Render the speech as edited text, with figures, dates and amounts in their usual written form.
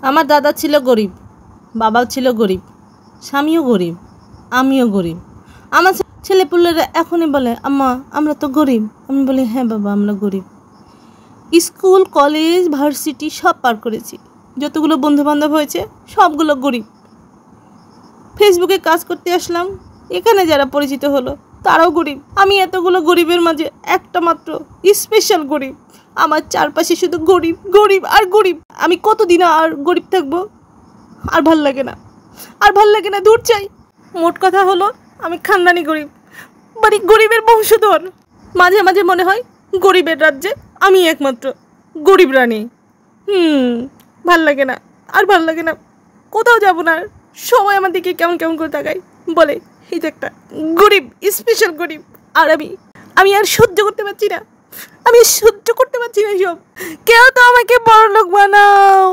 আমার দাদা ছিল গরিব, বাবাও ছিল গরিব, স্বামীও গরিব, আমিও গরিব। আমার ছেলেপুলেরা এখনই বলে আম্মা আমরা তো গরিব। আমি বলি হ্যাঁ বাবা আমরা গরিব। স্কুল কলেজ ভার্সিটি সব পার করেছি, যতগুলো বন্ধুবান্ধব হয়েছে সবগুলো গরিব। ফেসবুকে কাজ করতে আসলাম, এখানে যারা পরিচিত হলো তারাও গরিব। আমি এতগুলো গরিবের মাঝে একটা মাত্র স্পেশাল গরিব। আমার চারপাশে শুধু গরিব গরিব আর গরিব। আমি কতদিন আর গরিব থাকবো? আর ভাল লাগে না, আর ভাল লাগে না, দূর চাই। মোট কথা হলো আমি খানদানি গরিব, মানে গরিবের বংশধর। মাঝে মাঝে মনে হয় গরিবের রাজ্যে আমি একমাত্র গরিব রানী। ভাল লাগে না, আর ভাল লাগে না, কোথাও যাব না। সবাই আমার দিকে কেমন কেমন করে তাকায়, বলে এই তো একটা গরিব, স্পেশাল গরিব। আর আমি আর সহ্য করতে পারছি না, আমি সহ্য করতে পারছি না এসব। কেউ তো আমাকে বড়লোক বানাও।